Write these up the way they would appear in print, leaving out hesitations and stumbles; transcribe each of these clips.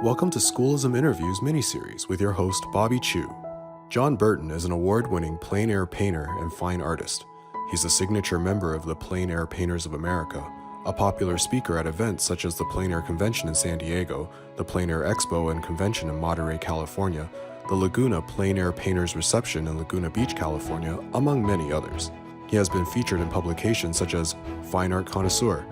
Welcome to Schoolism Interviews miniseries with your host, Bobby Chiu. John Burton is an award-winning plein air painter and fine artist. He's a signature member of the Plein Air Painters of America, a popular speaker at events such as the Plein Air Convention in San Diego, the Plein Air Expo and Convention in Monterey, California, the Laguna Plein Air Painters Reception in Laguna Beach, California, among many others. He has been featured in publications such as Fine Art Connoisseur,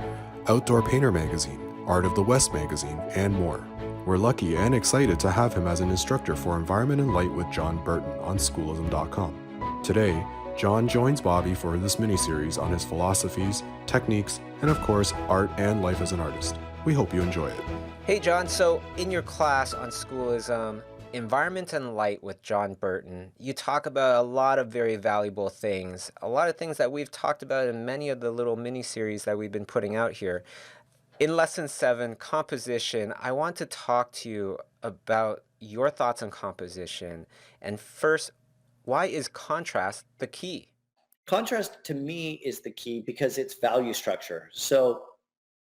Outdoor Painter Magazine, Art of the West Magazine, and more. We're lucky and excited to have him as an instructor for Environment and Light with John Burton on Schoolism.com. Today, John joins Bobby for this mini-series on his philosophies, techniques, and of course, art and life as an artist. We hope you enjoy it. Hey John, so in your class on Schoolism, Environment and Light with John Burton, you talk about a lot of very valuable things, a lot of things that we've talked about in many of the little mini-series that we've been putting out here. In Lesson 7, Composition, I want to talk to you about your thoughts on composition. And first, why is contrast the key? Contrast to me is the key because it's value structure. So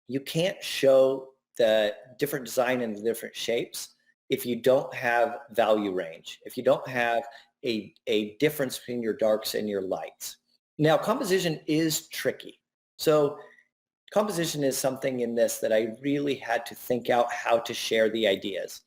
you can't show the different design and the different shapes if you don't have value range, if you don't have a difference between your darks and your lights. Now, composition is tricky. So composition is something in this that I really had to think out how to share the ideas,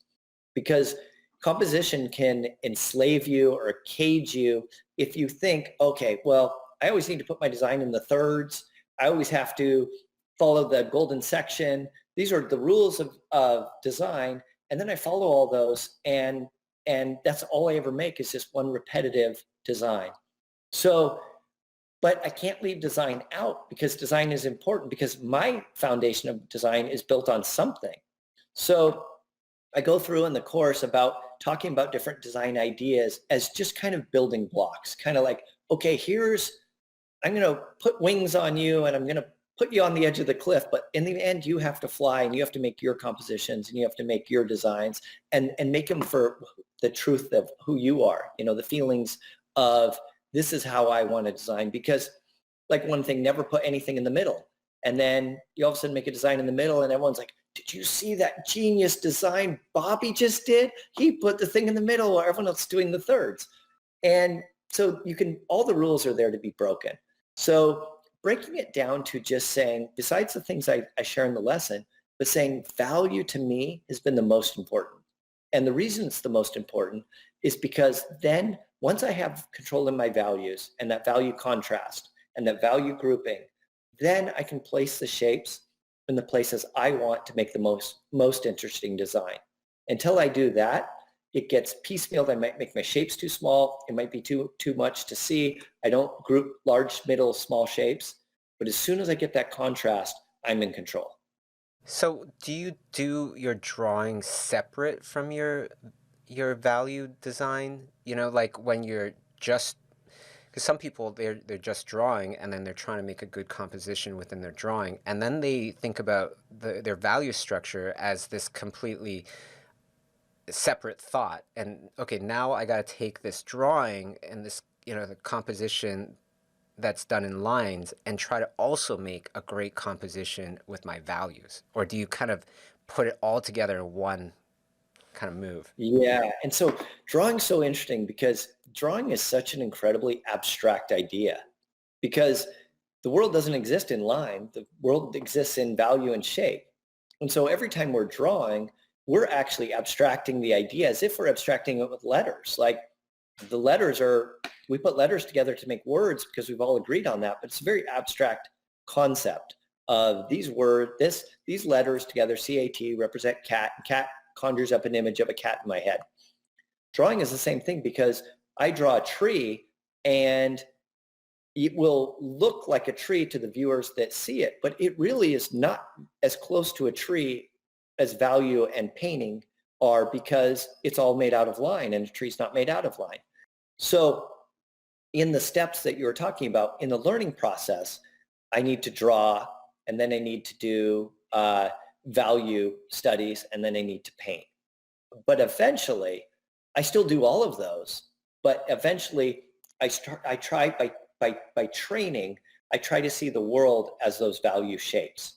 because composition can enslave you or cage you if you think, okay, well, I always need to put my design in the thirds. I always have to follow the golden section. These are the rules of design. And then I follow all those, and that's all I ever make is just one repetitive design. So, but I can't leave design out because design is important, because my foundation of design is built on something. So I go through in the course about talking about different design ideas as just kind of building blocks, kind of like, okay, I'm going to put wings on you and I'm going to put you on the edge of the cliff, but in the end you have to fly and you have to make your compositions and you have to make your designs and make them for the truth of who you are, the feelings of this is how I want to design. Because like one thing, never put anything in the middle. And then you all of a sudden make a design in the middle and everyone's like, did you see that genius design Bobby just did? He put the thing in the middle while everyone else is doing the thirds. And so all the rules are there to be broken. So breaking it down to just saying, besides the things I share in the lesson, but saying value to me has been the most important. And the reason it's the most important is because then once I have control in my values and that value contrast and that value grouping, then I can place the shapes in the places I want to make the most interesting design. Until I do that, it gets piecemealed. I might make my shapes too small. It might be too much to see. I don't group large, middle, small shapes. But as soon as I get that contrast, I'm in control. So do you do your drawing separate from your value design? Like when you're just, because some people they're just drawing and then they're trying to make a good composition within their drawing, and then they think about their value structure as this completely separate thought. And okay, now I got to take this drawing and this, the composition that's done in lines and try to also make a great composition with my values? Or do you kind of put it all together in one kind of move? Yeah. And so drawing's so interesting because drawing is such an incredibly abstract idea, because the world doesn't exist in line. The world exists in value and shape. And so every time we're drawing, we're actually abstracting the idea as if we're abstracting it with letters. Like the letters we put letters together to make words because we've all agreed on that, but it's a very abstract concept of these letters together, CAT, represent cat, and cat conjures up an image of a cat in my head. Drawing is the same thing, because I draw a tree and it will look like a tree to the viewers that see it, but it really is not as close to a tree as value and painting are, because it's all made out of line and a tree's not made out of line. So in the steps that you were talking about in the learning process, I need to draw, and then I need to do value studies, and then I need to paint. But eventually, I still do all of those, but eventually by training, I try to see the world as those value shapes.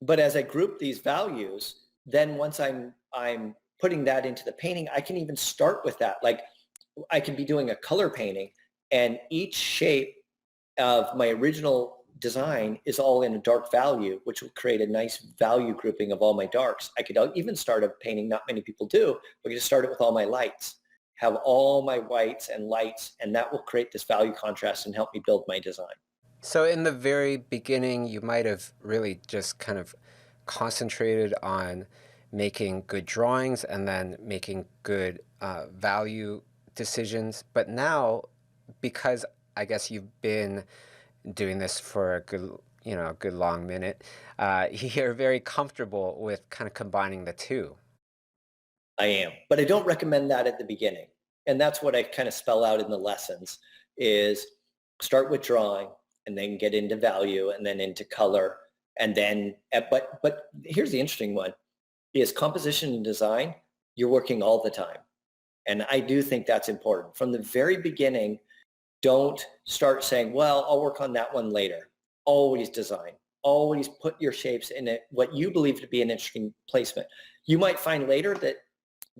But as I group these values, then once I'm I'm putting that into the painting, I can even start with that. Like I can be doing a color painting and each shape of my original design is all in a dark value, which will create a nice value grouping of all my darks. I could even start a painting, not many people do, but I just start it with all my lights, have all my whites and lights, and that will create this value contrast and help me build my design. So in the very beginning, you might have really just kind of concentrated on making good drawings and then making good value decisions. But now, because I guess you've been doing this for a good, a good long minute, you're very comfortable with kind of combining the two. I am, but I don't recommend that at the beginning. And that's what I kind of spell out in the lessons is start with drawing and then get into value and then into color. And then, but here's the interesting one is composition and design. You're working all the time. And I do think that's important. From the very beginning, don't start saying, well, I'll work on that one later. Always design. Always put your shapes in it, what you believe to be an interesting placement. You might find later that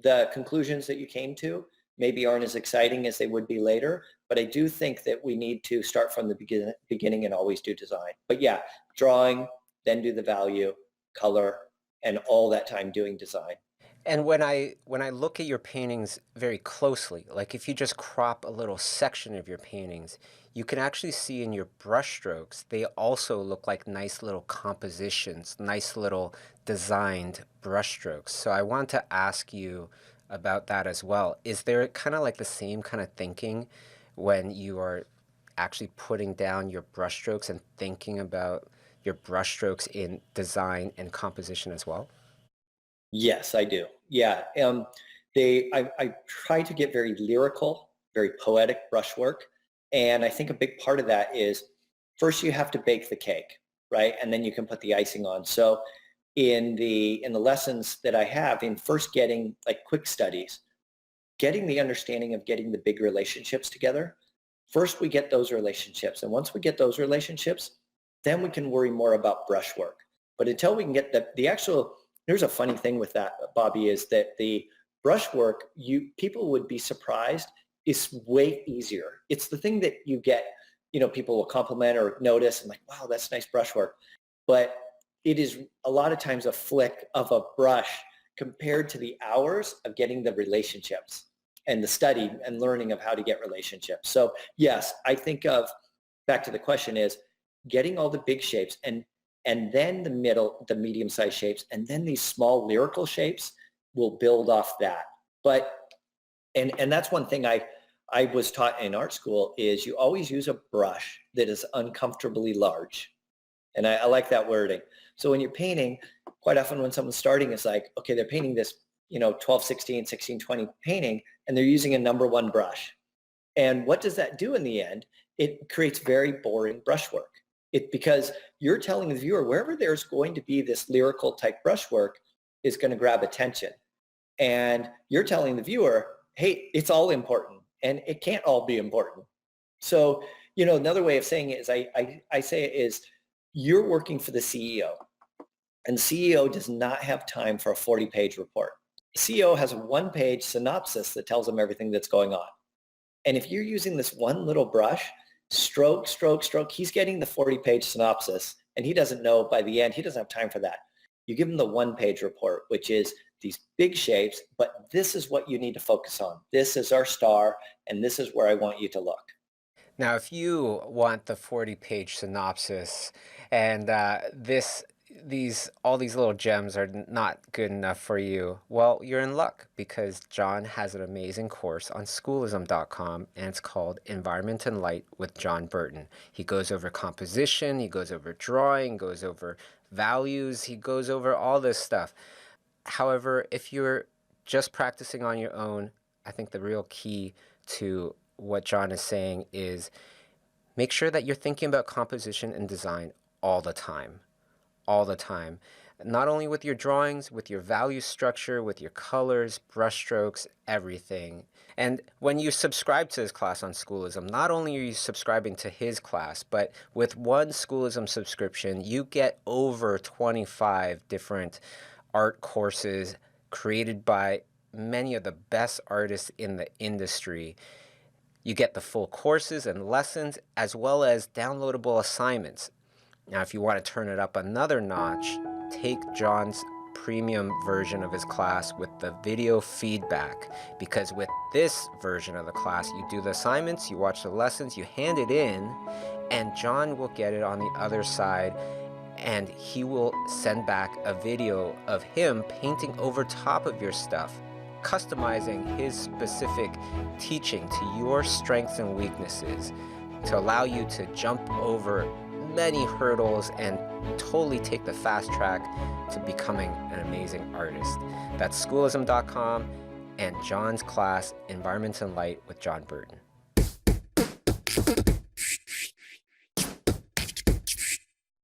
the conclusions that you came to maybe aren't as exciting as they would be later, but I do think that we need to start from the beginning and always do design. But yeah, drawing, then do the value, color, and all that time doing design. And when I look at your paintings very closely, like if you just crop a little section of your paintings, you can actually see in your brushstrokes, they also look like nice little compositions, nice little designed brushstrokes. So I want to ask you about that as well. Is there kind of like the same kind of thinking when you are actually putting down your brushstrokes and thinking about your brushstrokes in design and composition as well? Yes, I do. Yeah. I try to get very lyrical, very poetic brushwork. And I think a big part of that is first you have to bake the cake, right? And then you can put the icing on. So in the lessons that I have in first getting like quick studies, getting the understanding of getting the big relationships together, first we get those relationships. And once we get those relationships, then we can worry more about brushwork. But until we can get the actual, here's a funny thing with that, Bobby, is that the brushwork, people would be surprised, is way easier. It's the thing that you get, people will compliment or notice and like, wow, that's nice brushwork. But it is a lot of times a flick of a brush compared to the hours of getting the relationships and the study and learning of how to get relationships. So yes, I think of, back to the question is getting all the big shapes and then the medium-sized shapes, and then these small lyrical shapes will build off that. But, and that's one thing I was taught in art school is you always use a brush that is uncomfortably large. And I like that wording. So when you're painting, quite often when someone's starting, it's like, okay, they're painting this, 12, 16, 16, 20 painting, and they're using a number one brush. And what does that do in the end? It creates very boring brushwork. Because you're telling the viewer wherever there's going to be this lyrical type brushwork is going to grab attention. And you're telling the viewer, hey, it's all important and it can't all be important. So, another way of saying it is I say it is you're working for the CEO and the CEO does not have time for a 40-page report. The CEO has a one-page synopsis that tells them everything that's going on. And if you're using this one little brush, stroke, stroke, stroke, he's getting the 40-page synopsis and he doesn't know by the end, he doesn't have time for that. You give him the one-page report, which is these big shapes, but this is what you need to focus on. This is our star and this is where I want you to look. Now, if you want the 40-page synopsis and all these little gems are not good enough for you, well, you're in luck because John has an amazing course on schoolism.com and it's called Environment and Light with John Burton. He goes over composition, he goes over drawing, goes over values, he goes over all this stuff. However, if you're just practicing on your own, I think the real key to what John is saying is make sure that you're thinking about composition and design all the time. All the time. Not only with your drawings, with your value structure, with your colors, brushstrokes, everything. And when you subscribe to his class on Schoolism, not only are you subscribing to his class, but with one Schoolism subscription, you get over 25 different art courses created by many of the best artists in the industry. You get the full courses and lessons, as well as downloadable assignments. Now, if you want to turn it up another notch, take John's premium version of his class with the video feedback, because with this version of the class, you do the assignments, you watch the lessons, you hand it in, and John will get it on the other side, and he will send back a video of him painting over top of your stuff, customizing his specific teaching to your strengths and weaknesses to allow you to jump over many hurdles and totally take the fast track to becoming an amazing artist. That's schoolism.com and John's class, Environments and Light with John Burton.